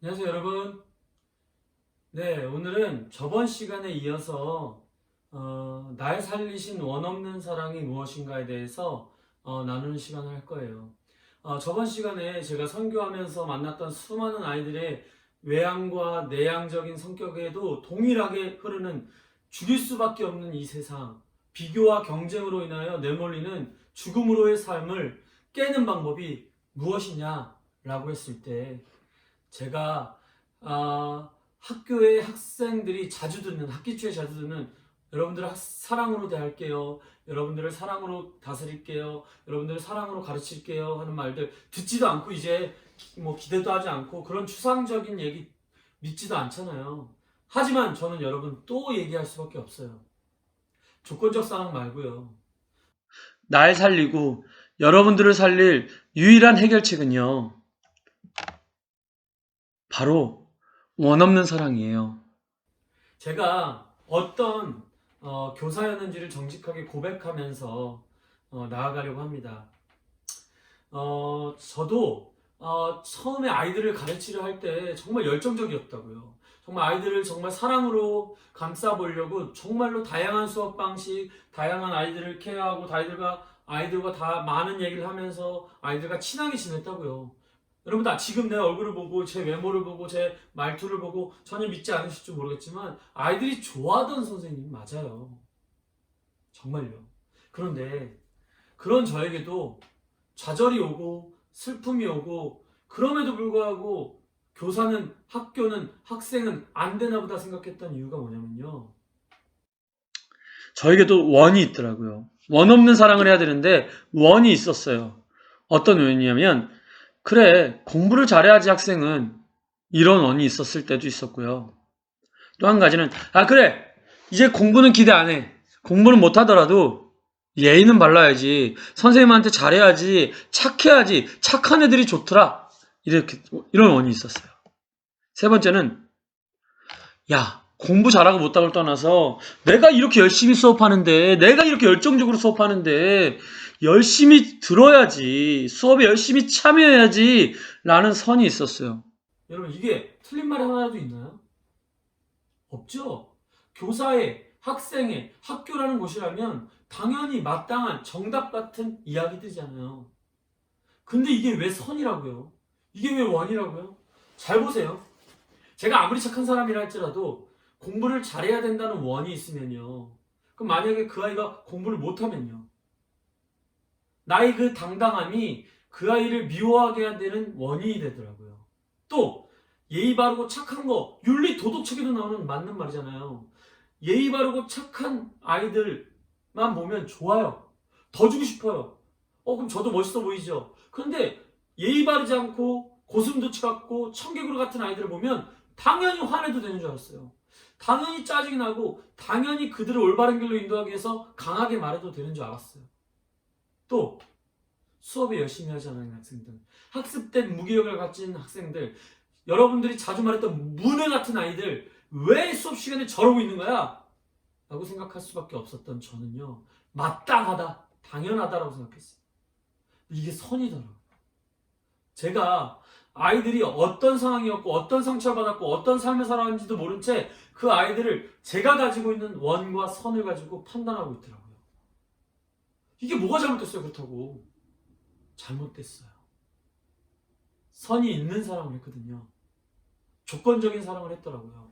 안녕하세요, 여러분. 네, 오늘은 저번 시간에 이어서 날 살리신 원없는 사랑이 무엇인가에 대해서 나누는 시간을 할 거예요. 저번 시간에 제가 선교하면서 만났던 수많은 아이들의 외향과 내향적인 성격에도 동일하게 흐르는 죽일 수밖에 없는 이 세상, 비교와 경쟁으로 인하여 내몰리는 죽음으로의 삶을 깨는 방법이 무엇이냐라고 했을 때 제가 학교의 학생들이 자주 듣는, 학기 초에 자주 듣는 여러분들을 사랑으로 대할게요. 여러분들을 사랑으로 다스릴게요. 여러분들을 사랑으로 가르칠게요. 하는 말들 듣지도 않고 이제 뭐 기대도 하지 않고 그런 추상적인 얘기 믿지도 않잖아요. 하지만 저는 여러분 또 얘기할 수밖에 없어요. 조건적 사랑 말고요. 날 살리고 여러분들을 살릴 유일한 해결책은요. 바로 원 없는 사랑이에요. 제가 어떤 교사였는지를 정직하게 고백하면서 나아가려고 합니다. 저도 처음에 아이들을 가르치려 할 때 정말 열정적이었다고요. 정말 아이들을 정말 사랑으로 감싸보려고 정말로 다양한 수업 방식, 다양한 아이들을 케어하고 아이들과 다 많은 얘기를 하면서 아이들과 친하게 지냈다고요. 여러분 다 지금 내 얼굴을 보고 제 외모를 보고 제 말투를 보고 전혀 믿지 않으실지 모르겠지만 아이들이 좋아하던 선생님 맞아요. 정말요. 그런데 그런 저에게도 좌절이 오고 슬픔이 오고 그럼에도 불구하고 교사는 학교는 학생은 안 되나 보다 생각했던 이유가 뭐냐면요. 저에게도 원이 있더라고요. 원 없는 사랑을 해야 되는데 원이 있었어요. 어떤 원이냐면 그래 공부를 잘해야지 학생은 이런 원이 있었을 때도 있었고요. 또 한 가지는 그래 이제 공부는 기대 안 해. 공부는 못하더라도 예의는 발라야지. 선생님한테 잘해야지. 착해야지. 착한 애들이 좋더라. 이런 원이 있었어요. 세 번째는 야 공부 잘하고 못하고를 떠나서 내가 이렇게 열심히 수업하는데 내가 이렇게 열정적으로 수업하는데 열심히 들어야지. 수업에 열심히 참여해야지 라는 선이 있었어요. 여러분 이게 틀린 말이 하나라도 있나요? 없죠. 교사의, 학생의, 학교라는 곳이라면 당연히 마땅한 정답 같은 이야기들이잖아요. 근데 이게 왜 선이라고요? 이게 왜 원이라고요? 잘 보세요. 제가 아무리 착한 사람이라 할지라도 공부를 잘해야 된다는 원이 있으면요. 그럼 만약에 그 아이가 공부를 못하면요. 나의 그 당당함이 그 아이를 미워하게 되는 원인이 되더라고요. 또 예의 바르고 착한 거 윤리 도덕책에도 나오는 맞는 말이잖아요. 예의 바르고 착한 아이들만 보면 좋아요. 더 주고 싶어요. 그럼 저도 멋있어 보이죠. 그런데 예의 바르지 않고 고슴도치 같고 청개구리 같은 아이들을 보면 당연히 화내도 되는 줄 알았어요. 당연히 짜증이 나고 당연히 그들을 올바른 길로 인도하기 위해서 강하게 말해도 되는 줄 알았어요. 또 수업에 열심히 하지 않은 학생들, 학습된 무기력을 가진 학생들, 여러분들이 자주 말했던 문외 같은 아이들 왜 수업 시간에 저러고 있는 거야? 라고 생각할 수밖에 없었던 저는요. 마땅하다, 당연하다라고 생각했어요. 이게 선이더라고요. 제가 아이들이 어떤 상황이었고 어떤 상처를 받았고 어떤 삶을 살아왔는지도 모른 채 그 아이들을 제가 가지고 있는 원과 선을 가지고 판단하고 있더라고요. 이게 뭐가 잘못됐어요, 그렇다고. 잘못됐어요. 선이 있는 사랑을 했거든요. 조건적인 사랑을 했더라고요.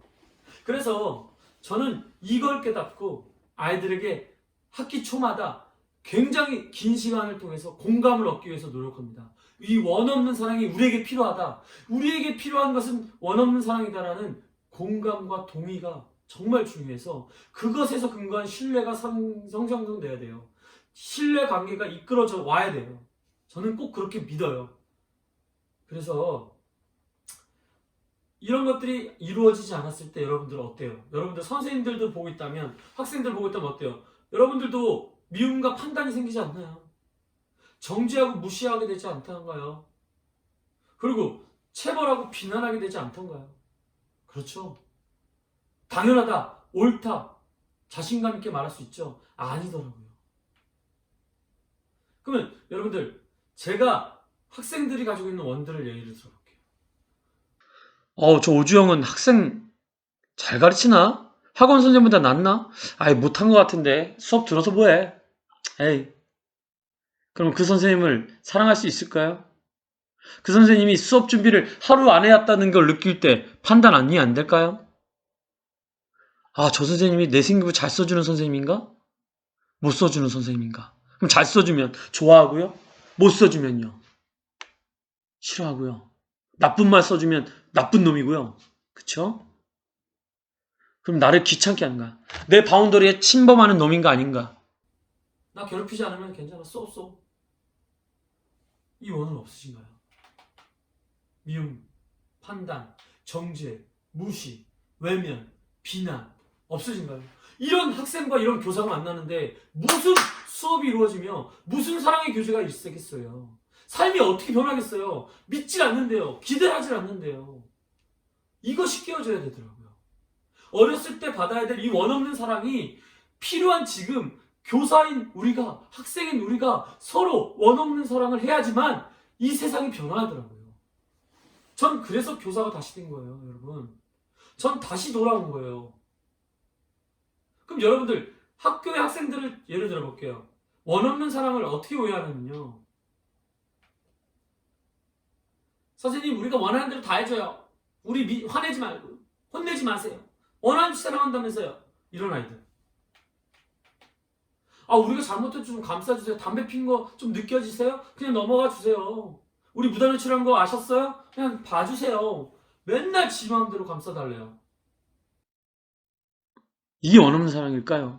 그래서 저는 이걸 깨닫고 아이들에게 학기 초마다 굉장히 긴 시간을 통해서 공감을 얻기 위해서 노력합니다. 이 원 없는 사랑이 우리에게 필요하다. 우리에게 필요한 것은 원 없는 사랑이다라는 공감과 동의가 정말 중요해서 그것에서 근거한 신뢰가 성장돼야 돼요. 신뢰 관계가 이끌어져 와야 돼요. 저는 꼭 그렇게 믿어요. 그래서 이런 것들이 이루어지지 않았을 때 여러분들 어때요? 여러분들 선생님들도 보고 있다면 학생들 보고 있다면 어때요? 여러분들도 미움과 판단이 생기지 않나요? 정죄하고 무시하게 되지 않던가요? 그리고 체벌하고 비난하게 되지 않던가요? 그렇죠? 당연하다, 옳다, 자신감 있게 말할 수 있죠? 아니더라고요. 그러면 여러분들 제가 학생들이 가지고 있는 원들을 예를 들어볼게요. 저 오주영은 학생 잘 가르치나? 학원 선생님보다 낫나? 아이, 못한 것 같은데. 수업 들어서 뭐해? 에이, 그럼 그 선생님을 사랑할 수 있을까요? 그 선생님이 수업 준비를 하루 안 해왔다는 걸 느낄 때 판단 안 될까요? 아, 저 선생님이 내 생기부 잘 써주는 선생님인가? 못 써주는 선생님인가? 그럼 잘 써주면 좋아하고요. 못 써주면요. 싫어하고요. 나쁜 말 써주면 나쁜 놈이고요. 그쵸? 그럼 나를 귀찮게 하는가? 내 바운더리에 침범하는 놈인가 아닌가? 나 괴롭히지 않으면 괜찮아. 써. 이 원은 없으신가요? 미움, 판단, 정죄, 무시, 외면, 비난 없으신가요? 이런 학생과 이런 교사가 만나는데 무슨 수업이 이루어지며 무슨 사랑의 교제가 있겠어요? 삶이 어떻게 변하겠어요? 믿질 않는데요. 기대하지 않는데요. 이것이 깨어져야 되더라고요. 어렸을 때 받아야 될 이 원없는 사랑이 필요한 지금 교사인 우리가, 학생인 우리가 서로 원없는 사랑을 해야지만 이 세상이 변화하더라고요. 전 그래서 교사가 다시 된 거예요, 여러분. 전 다시 돌아온 거예요. 그럼 여러분들, 학교의 학생들을 예를 들어 볼게요. 원없는 사랑을 어떻게 오해하냐면요. 선생님, 우리가 원하는 대로 다 해줘요. 우리 화내지 말고, 혼내지 마세요. 원하는 듯 사랑한다면서요. 이런 아이들. 아, 우리가 잘못해도 좀 감싸주세요. 담배 핀 거 좀 느껴지세요? 그냥 넘어가 주세요. 우리 무단 외출한 거 아셨어요? 그냥 봐주세요. 맨날 지 마음대로 감싸달래요. 이게 원없는 사랑일까요?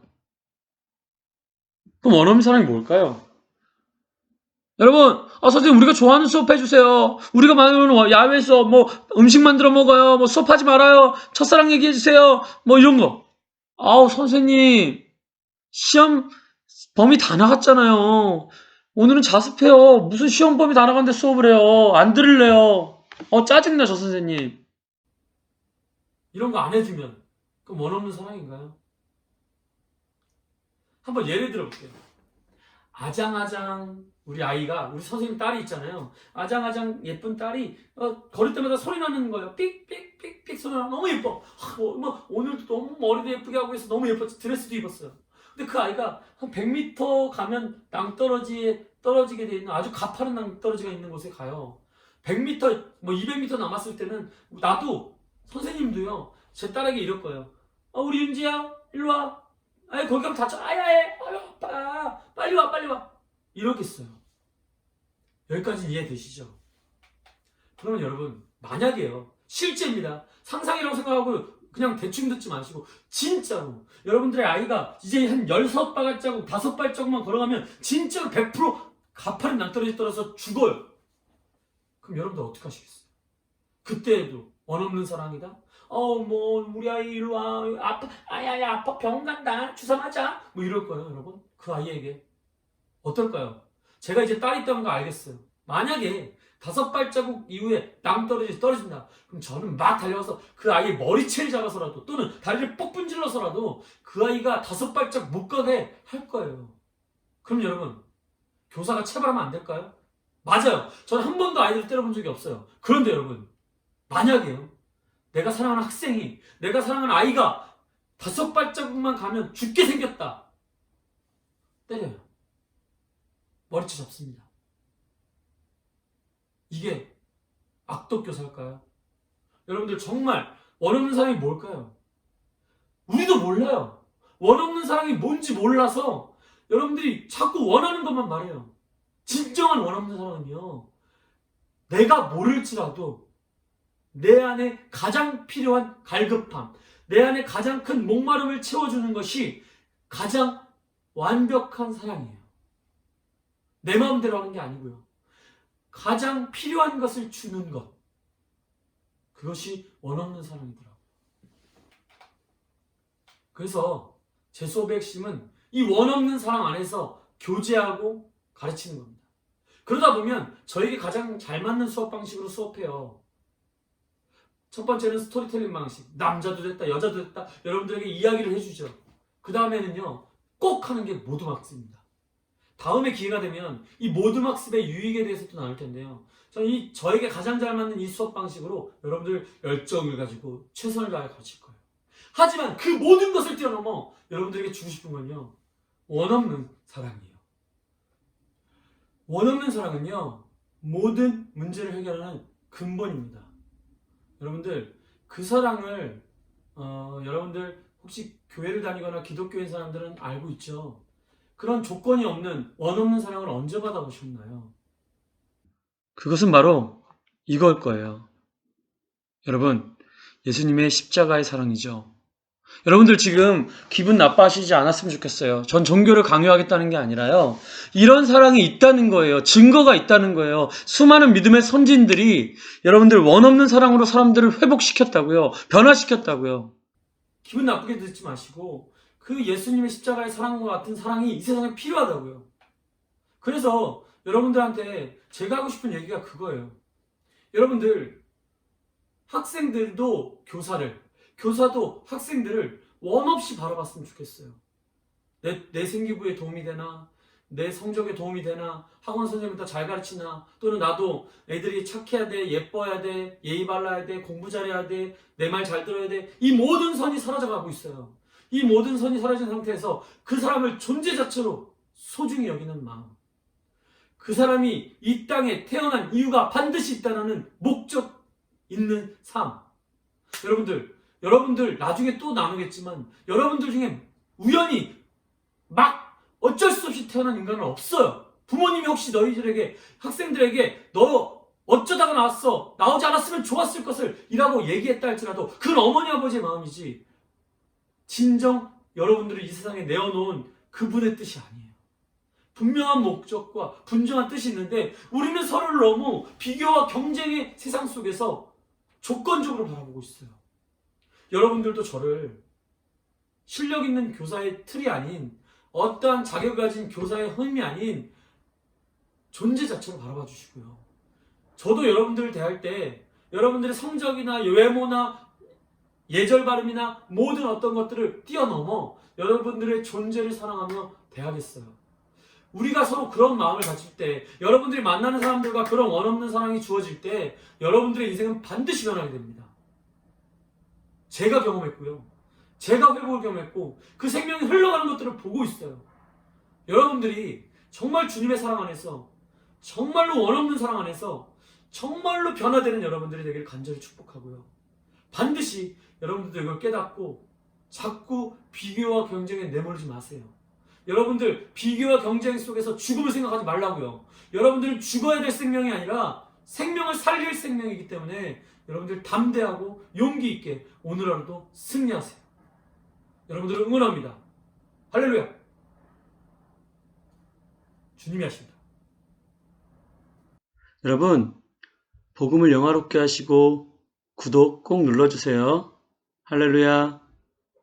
그럼 원없는 사랑이 뭘까요? 여러분, 선생님, 우리가 좋아하는 수업 해주세요. 우리가 만들면 야외에서 음식 만들어 먹어요. 수업하지 말아요. 첫사랑 얘기해주세요. 이런 거. 아우, 선생님, 시험 범위 다 나갔잖아요. 오늘은 자습해요. 무슨 시험 범위 다 나갔는데 수업을 해요. 안 들을래요. 짜증나, 저 선생님. 이런 거 안 해주면, 그럼 원없는 사랑인가요? 한번 예를 들어볼게요. 아장아장 우리 아이가, 우리 선생님 딸이 있잖아요. 아장아장 예쁜 딸이 걸을 때마다 소리 나는 거예요. 삑삑삑삑 소리 나. 너무 예뻐. 오늘도 너무 머리도 예쁘게 하고 있어. 너무 예뻤지. 드레스도 입었어요. 근데 그 아이가 한 100m 가면 낭떠러지에 떨어지게 돼 있는 아주 가파른 낭떠러지가 있는 곳에 가요. 100m, 200m 남았을 때는 나도 선생님도요. 제 딸에게 이럴 거예요. 우리 윤지야, 일로 와. 아이, 거기 가면 다쳐. 아유, 아빠. 빨리 와. 이러겠어요. 여기까지 이해되시죠? 그러면 여러분, 만약에요. 실제입니다. 상상이라고 생각하고 그냥 대충 듣지 마시고, 진짜로. 여러분들의 아이가 이제 한 6발자국, 5발자국만 걸어가면 진짜로 100% 가파른 낭떠러지 떨어서 죽어요. 그럼 여러분들 어떻게 하시겠어요? 그때에도 원없는 사랑이다? 우리 아이 일로 와. 아파. 병원 간다. 주사 맞아. 이럴 거예요, 여러분. 그 아이에게. 어떨까요? 제가 이제 딸이 있다는 거 알겠어요. 만약에 5발자국 이후에 낭떠러지 떨어진다. 그럼 저는 막 달려가서 그 아이의 머리채를 잡아서라도 또는 다리를 뻑 분질러서라도 그 아이가 5발자국 못 가게 할 거예요. 그럼 여러분, 교사가 체벌하면 안 될까요? 맞아요. 저는 한 번도 아이들을 때려본 적이 없어요. 그런데 여러분, 만약에요. 내가 사랑하는 학생이, 내가 사랑하는 아이가 5발자국만 가면 죽게 생겼다. 때려요. 머리채 잡습니다. 이게 악덕교사일까요? 여러분들 정말 원없는 사랑이 뭘까요? 우리도 몰라요. 원없는 사랑이 뭔지 몰라서 여러분들이 자꾸 원하는 것만 말해요. 진정한 원없는 사랑은요. 내가 모를지라도 내 안에 가장 필요한 갈급함, 내 안에 가장 큰 목마름을 채워주는 것이 가장 완벽한 사랑이에요. 내 마음대로 하는 게 아니고요. 가장 필요한 것을 주는 것. 그것이 원없는 사랑이더라고요. 그래서 제 수업의 핵심은 이 원없는 사랑 안에서 교제하고 가르치는 겁니다. 그러다 보면 저에게 가장 잘 맞는 수업 방식으로 수업해요. 첫 번째는 스토리텔링 방식. 남자도 됐다, 여자도 됐다. 여러분들에게 이야기를 해주죠. 그 다음에는요. 꼭 하는 게 모두 막습니다. 다음에 기회가 되면 이 모든 학습의 유익에 대해서 또 나눌 텐데요. 저는 저에게 가장 잘 맞는 이 수업 방식으로 여러분들 열정을 가지고 최선을 다해 가르칠 거예요. 하지만 그 모든 것을 뛰어넘어 여러분들에게 주고 싶은 건요. 원 없는 사랑이에요. 원 없는 사랑은요. 모든 문제를 해결하는 근본입니다. 여러분들 그 사랑을 여러분들 혹시 교회를 다니거나 기독교인 사람들은 알고 있죠. 그런 조건이 없는 원 없는 사랑을 언제 받아보셨나요? 그것은 바로 이걸 거예요. 여러분, 예수님의 십자가의 사랑이죠. 여러분들 지금 기분 나빠하시지 않았으면 좋겠어요. 전 종교를 강요하겠다는 게 아니라요. 이런 사랑이 있다는 거예요. 증거가 있다는 거예요. 수많은 믿음의 선진들이 여러분들 원 없는 사랑으로 사람들을 회복시켰다고요. 변화시켰다고요. 기분 나쁘게 듣지 마시고 그 예수님의 십자가의 사랑과 같은 사랑이 이 세상에 필요하다고요. 그래서 여러분들한테 제가 하고 싶은 얘기가 그거예요. 여러분들 학생들도 교사도 학생들을 원 없이 바라봤으면 좋겠어요. 내 생기부에 도움이 되나, 내 성적에 도움이 되나, 학원 선생님을 더 잘 가르치나, 또는 나도 애들이 착해야 돼, 예뻐야 돼, 예의 발라야 돼, 공부 잘해야 돼, 내 말 잘 들어야 돼. 이 모든 선이 사라져가고 있어요. 이 모든 선이 사라진 상태에서 그 사람을 존재 자체로 소중히 여기는 마음. 그 사람이 이 땅에 태어난 이유가 반드시 있다는 목적 있는 삶. 여러분들 나중에 또 나누겠지만 여러분들 중에 우연히 막 어쩔 수 없이 태어난 인간은 없어요. 부모님이 혹시 너희들에게 학생들에게 너 어쩌다가 나왔어. 나오지 않았으면 좋았을 것을 이라고 얘기했다 할지라도 그건 어머니 아버지의 마음이지 진정 여러분들을 이 세상에 내어놓은 그분의 뜻이 아니에요. 분명한 목적과 분명한 뜻이 있는데 우리는 서로를 너무 비교와 경쟁의 세상 속에서 조건적으로 바라보고 있어요. 여러분들도 저를 실력 있는 교사의 틀이 아닌 어떠한 자격을 가진 교사의 흠이 아닌 존재 자체로 바라봐 주시고요. 저도 여러분들을 대할 때 여러분들의 성적이나 외모나 예절 발음이나 모든 어떤 것들을 뛰어넘어 여러분들의 존재를 사랑하며 대하겠어요. 우리가 서로 그런 마음을 가질 때 여러분들이 만나는 사람들과 그런 원 없는 사랑이 주어질 때 여러분들의 인생은 반드시 변하게 됩니다. 제가 경험했고요. 제가 회복을 경험했고 그 생명이 흘러가는 것들을 보고 있어요. 여러분들이 정말 주님의 사랑 안에서 정말로 원 없는 사랑 안에서 정말로 변화되는 여러분들이 되기를 간절히 축복하고요. 반드시 여러분들도 이걸 깨닫고 자꾸 비교와 경쟁에 내몰리지 마세요. 여러분들 비교와 경쟁 속에서 죽음을 생각하지 말라고요. 여러분들은 죽어야 될 생명이 아니라 생명을 살릴 생명이기 때문에 여러분들 담대하고 용기 있게 오늘 하루도 승리하세요. 여러분들을 응원합니다. 할렐루야. 주님이 하십니다. 여러분, 복음을 영화롭게 하시고 구독 꼭 눌러주세요. 할렐루야.